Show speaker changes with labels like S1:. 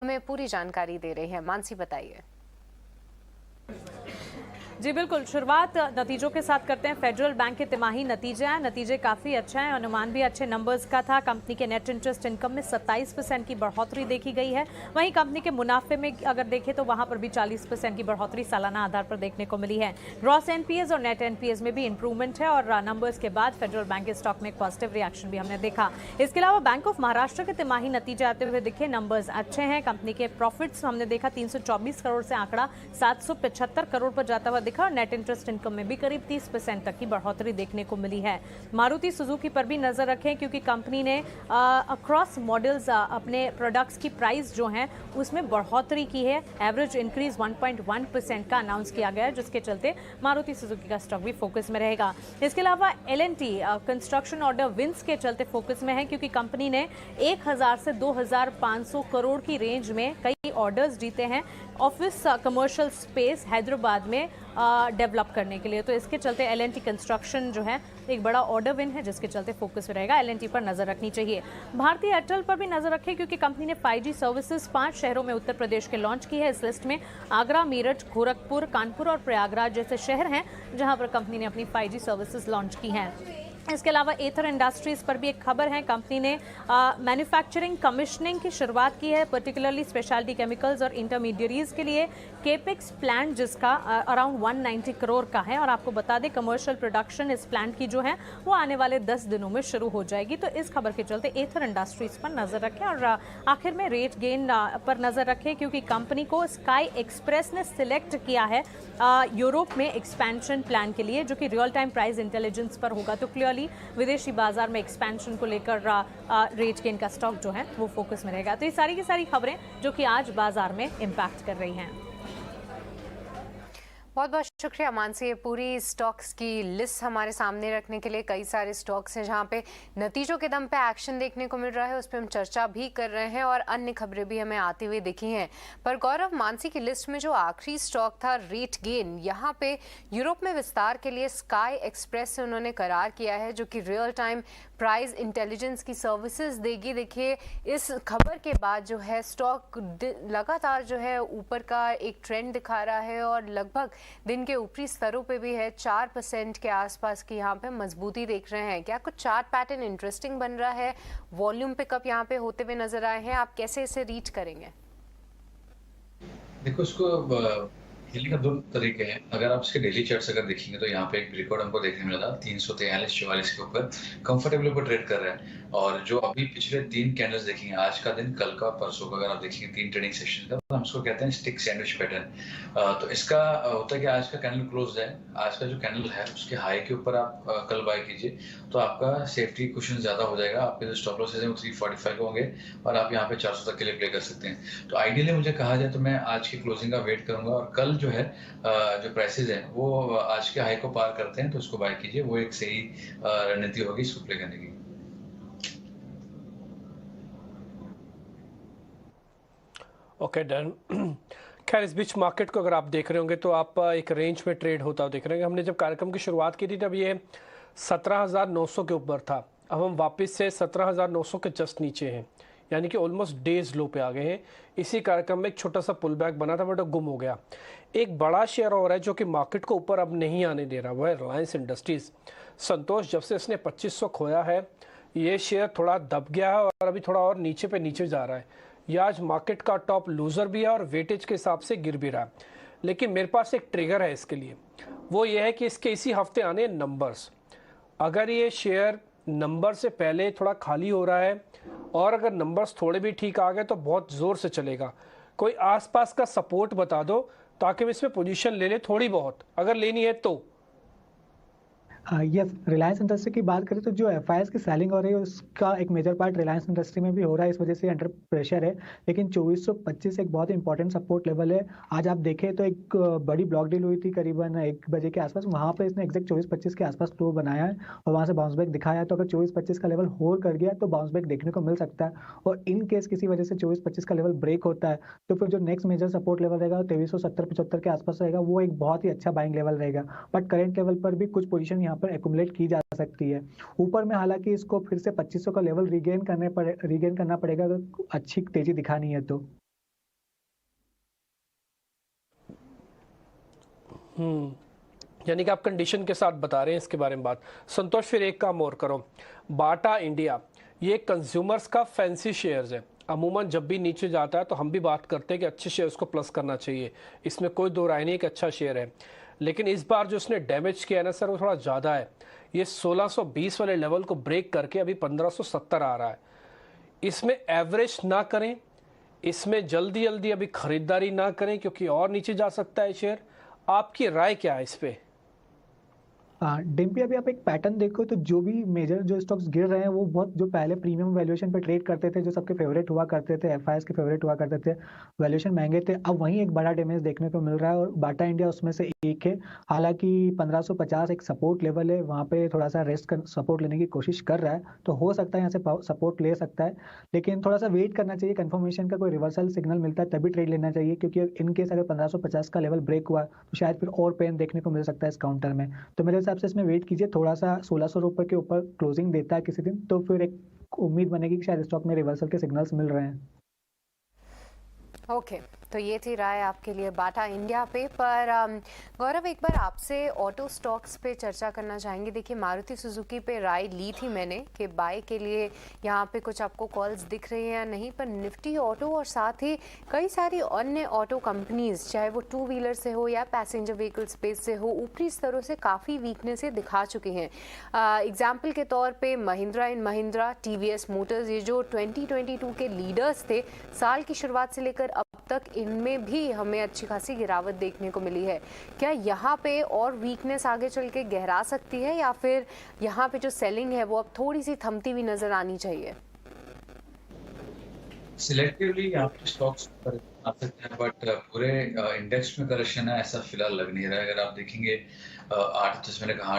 S1: हमें पूरी जानकारी दे रही है। मानसी, बताइए।
S2: जी बिल्कुल, शुरुआत नतीजों के साथ करते हैं। फेडरल बैंक के तिमाही नतीजे हैं, नतीजे काफ़ी अच्छे हैं, अनुमान भी अच्छे नंबर्स का था। कंपनी के नेट इंटरेस्ट इनकम में 27% की बढ़ोतरी देखी गई है। वहीं कंपनी के मुनाफे में अगर देखें तो वहां पर भी 40% की बढ़ोतरी सालाना आधार पर देखने को मिली है। ग्रॉस एनपीएस और नेट एनपीएस में भी इंप्रूवमेंट है और नंबर्स के बाद फेडरल बैंक के स्टॉक में एक पॉजिटिव रिएक्शन भी हमने देखा। इसके अलावा बैंक ऑफ महाराष्ट्र के तिमाही नतीजे आते हुए दिखे, नंबर्स अच्छे हैं। कंपनी के प्रॉफिट्स हमने देखा 324 करोड़ से आंकड़ा 775 करोड़ पर जाता हुआ दिखा और नेट इंटरेस्ट इनकम में भी करीब 30% तक की बढ़ोतरी देखने को मिली है। मारुति सुजुकी पर भी नजर रखें क्योंकि कंपनी ने अक्रॉस मॉडल्स अपने प्रोडक्ट्स की प्राइस जो है उसमें बढ़ोतरी की है। एवरेज इंक्रीज 1.1% का अनाउंस किया गया है, जिसके चलते मारुति सुजुकी का स्टॉक भी फोकस में रहेगा। इसके अलावा एल&टी कंस्ट्रक्शन ऑर्डर विंस के चलते फोकस में है क्योंकि कंपनी ने 1000 से 2500 करोड़ की रेंज में कई ऑर्डर्स जीते हैं ऑफिस कमर्शियल स्पेस हैदराबाद में डेवलप करने के लिए। तो इसके चलते एल&टी कंस्ट्रक्शन जो है एक बड़ा ऑर्डर विन है, जिसके चलते फोकस में रहेगा। एल&टी पर नजर रखनी चाहिए। भारतीय एयरटेल पर भी नजर रखें क्योंकि कंपनी ने 5G सर्विसेज 5 शहरों में उत्तर प्रदेश के लॉन्च की है। इस लिस्ट में आगरा, मेरठ, गोरखपुर, कानपुर और प्रयागराज जैसे शहर हैं जहां पर कंपनी ने अपनी 5G सर्विसेज लॉन्च की हैं। इसके अलावा एथर इंडस्ट्रीज पर भी एक खबर है। कंपनी ने मैन्युफैक्चरिंग कमिश्निंग की शुरुआत की है, पर्टिकुलरली स्पेशलिटी केमिकल्स और इंटरमीडिएरीज के लिए केपेक्स प्लांट जिसका अराउंड 190 करोड़ का है। और आपको बता दें कमर्शियल प्रोडक्शन इस प्लांट की जो है वो आने वाले 10 दिनों में शुरू हो जाएगी। तो इस खबर के चलते एथर इंडस्ट्रीज पर नजर रखें। और आखिर में रेट गेन पर नजर रखें क्योंकि कंपनी को स्काई एक्सप्रेस ने सिलेक्ट किया है यूरोप में एक्सपेंशन प्लान के लिए, जो कि रियल टाइम प्राइस इंटेलिजेंस पर होगा। तो क्लियरली विदेशी बाजार में एक्सपेंशन को लेकर रेट गेन का स्टॉक जो है वो फोकस में रहेगा। तो ये सारी की सारी खबरें जो कि आज बाजार में इंपैक्ट कर रही हैं।
S1: बहुत बहुत शुक्रिया मानसी, ये पूरी स्टॉक्स की लिस्ट हमारे सामने रखने के लिए। कई सारे स्टॉक्स हैं जहां पे नतीजों के दम पे एक्शन देखने को मिल रहा है, उस पर हम चर्चा भी कर रहे हैं और अन्य खबरें भी हमें आती हुई दिखी हैं। पर गौरव, मानसी की लिस्ट में जो आखिरी स्टॉक था रेट गेन, यहाँ पे यूरोप में विस्तार के लिए स्काई एक्सप्रेस से उन्होंने करार किया है, जो कि रियल टाइम प्राइस इंटेलिजेंस की सर्विसेज देगी। देखिए, इस खबर के बाद जो है स्टॉक लगातार जो है ऊपर का एक ट्रेंड दिखा रहा है और लगभग दिन के ऊपरी स्तरों पे भी है 4% के आसपास की यहाँ पे मजबूती देख रहे हैं। क्या कुछ चार्ट पैटर्न इंटरेस्टिंग बन रहा है? वॉल्यूम पिकअप यहाँ पे होते हुए नजर आए हैं, आप कैसे इसे रीड करेंगे?
S3: देखो, इसको हिलने का दो तरीके हैं। अगर आप इसके डेली चार्ट्स अगर देखेंगे तो यहाँ पे एक ब्रेकआउट हमको देखने मिला था 343-44 के ऊपर कंफर्टेबल ऊपर ट्रेड कर रहा है। और जो अभी पिछले 3 कैंडल्स देखेंगे, आज का दिन, कल का, परसों का, अगर आप देखेंगे 3 ट्रेडिंग सेशन का, तो हम इसको कहते हैं स्टिक सैंडविच पैटर्न। तो इसका होता है कि आज का कैंडल क्लोज है, आज का जो कैंडल है उसके हाई के ऊपर आप कल बाय कीजिए तो आपका सेफ्टी कुशन ज्यादा हो जाएगा। आपके जो स्टॉप लॉसेज हैं वो 345 होंगे और आप यहाँ पे 400 तक के लिए प्ले कर सकते हैं। तो आइडियली मुझे कहा जाए तो मैं आज की क्लोजिंग का वेट करूंगा और कल जो है जो प्राइसेस हैं वो आज के हाई को पार करते हैं तो उसको बाय कीजिए, वो एक सही रणनीति होगी इसको प्ले करने की।
S4: Okay, done. खैर, इस बीच मार्केट को अगर आप देख रहे होंगे तो आप एक रेंज में ट्रेड होता हुआ देख रहे होंगे। हमने जब कार्यक्रम की शुरुआत की थी तब ये 17,900 के ऊपर था। अब हम वापस से 17,900 के जस्ट नीचे हैं, यानी कि ऑलमोस्ट डेज लो पे आ गए हैं। इसी कार्यक्रम में एक छोटा सा पुल बैक बना था बट गुम हो गया। एक बड़ा शेयर और है जो कि मार्केट को ऊपर अब नहीं आने दे रहा, वो है रिलायंस इंडस्ट्रीज। संतोष, जब से इसने 2500 खोया है ये शेयर थोड़ा दब गया है और अभी थोड़ा और नीचे पे नीचे जा रहा है। यह आज मार्केट का टॉप लूजर भी है और वेटेज के हिसाब से गिर भी रहा है। लेकिन मेरे पास एक ट्रिगर है इसके लिए, वो ये है कि इसके इसी हफ्ते आने नंबर्स। अगर ये शेयर नंबर से पहले थोड़ा खाली हो रहा है और अगर नंबर्स थोड़े भी ठीक आ गए तो बहुत ज़ोर से चलेगा। कोई आसपास का सपोर्ट बता दो ताकि हम इसमें पोजीशन ले लें, थोड़ी बहुत अगर लेनी है तो।
S5: यस, रिलायंस इंडस्ट्री की बात करें तो जो एफआईएस की सेलिंग हो रही है उसका एक मेजर पार्ट रिलायंस इंडस्ट्री में भी हो रहा है, इस वजह से अंडर प्रेशर है। लेकिन 2425 एक बहुत इंपॉर्टेंट सपोर्ट लेवल है। आज आप देखें तो एक बड़ी ब्लॉक डील हुई थी करीबन 1 बजे के आसपास, वहां पे इसने एग्जैक्ट 2425 के आसपास लो बनाया है और वहां से बाउंस बैक दिखाया है। तो अगर 2425 का लेवल होल्ड कर गया तो बाउंस बैक देखने को मिल सकता है। और इन केस किसी वजह से 2425 का लेवल ब्रेक होता है तो फिर जो नेक्स्ट मेजर सपोर्ट लेवल रहेगा 2370-75 के आसपास रहेगा, वो एक बहुत ही अच्छा बाइंग लेवल रहेगा। बट करेंट लेवल पर भी कुछ पोजीशन यहाँ पर एक्यूमुलेट की जा सकती है। ऊपर में हालांकि इसको फिर से 2500 का लेवल रीगेन करना पड़ेगा अगर अच्छी तेजी दिखानी है तो।
S4: यानी कि आप कंडीशन के साथ बता रहे हैं इसके बारे में बात। संतोष, फिर एक काम और करो, बाटा इंडिया ये कंज्यूमर्स का फैंसी शेयर्स है। अमूमन जब भी नीचे जाता है तो हम भी बात करते हैं कि अच्छे शेयर्स को प्लस करना चाहिए, इसमें कोई दो राय नहीं कि अच्छा शेयर है। लेकिन इस बार जो उसने डैमेज किया है ना सर, वो थोड़ा ज़्यादा है। ये 1620 वाले लेवल को ब्रेक करके अभी 1570 आ रहा है। इसमें एवरेज ना करें, इसमें जल्दी जल्दी अभी खरीदारी ना करें क्योंकि और नीचे जा सकता है शेयर। आपकी राय क्या है इस पे?
S5: डिम्पी, अभी आप एक पैटर्न देखो तो जो भी मेजर जो स्टॉक्स गिर रहे हैं वो बहुत जो पहले प्रीमियम वैल्यूएशन पे ट्रेड करते थे, जो सबके फेवरेट हुआ करते थे, एफआईएस के फेवरेट हुआ करते थे, वैल्यूएशन महंगे थे, अब वहीं एक बड़ा डैमेज देखने को मिल रहा है और बाटा इंडिया उसमें से एक है। हालांकि 1550 एक सपोर्ट लेवल है, वहाँ पे थोड़ा सा रेस्ट कर सपोर्ट लेने की कोशिश कर रहा है, तो हो सकता है यहाँ से सपोर्ट ले सकता है, लेकिन थोड़ा सा वेट करना चाहिए। कंफर्मेशन का कोई रिवर्सल सिग्नल मिलता है तभी ट्रेड लेना चाहिए, क्योंकि इनकेस अगर 1550 का लेवल ब्रेक हुआ तो शायद फिर और पेन देखने को मिल सकता है इस काउंटर में। तो मेरे हिसाब से इसमें वेट कीजिए, थोड़ा सा 1600 रुपए के ऊपर क्लोजिंग देता है किसी दिन तो फिर एक उम्मीद बनेगी कि शायद स्टॉक में रिवर्सल के सिग्नल्स मिल रहे हैं।
S1: ओके, तो ये थी राय आपके लिए बाटा इंडिया पे। पर गौरव, एक बार आपसे ऑटो स्टॉक्स पे चर्चा करना चाहेंगे। देखिए, मारुति सुजुकी पे राय ली थी मैंने कि बाय के लिए यहाँ पे कुछ आपको कॉल्स दिख रही हैं या नहीं, पर निफ्टी ऑटो और साथ ही कई सारी अन्य ऑटो कंपनीज, चाहे वो टू व्हीलर से हो या पैसेंजर व्हीकल स्पेस से हो, ऊपरी स्तरों से काफ़ी वीकनेस दिखा चुकी हैं। एग्जाम्पल के तौर पर Mahindra and Mahindra, TVS Motors, ये जो 2022 के लीडर्स थे साल की शुरुआत से लेकर अब तक, इनमें भी हमें अच्छी खासी गिरावट देखने को मिली है। क्या यहाँ पे और वीकनेस आगे चल के गहरा सकती है या फिर यहाँ पे जो सेलिंग है वो अब थोड़ी सी थमती हुई नजर आनी चाहिए?
S3: सिलेक्टिवली यहाँ पे स्टॉक्स आ सकते हैं, बट पूरे इंडेक्स में करेक्शन है ऐसा फिलहाल लग नहीं रहा है। अगर आप देखेंगे 8, जैसे मैंने कहा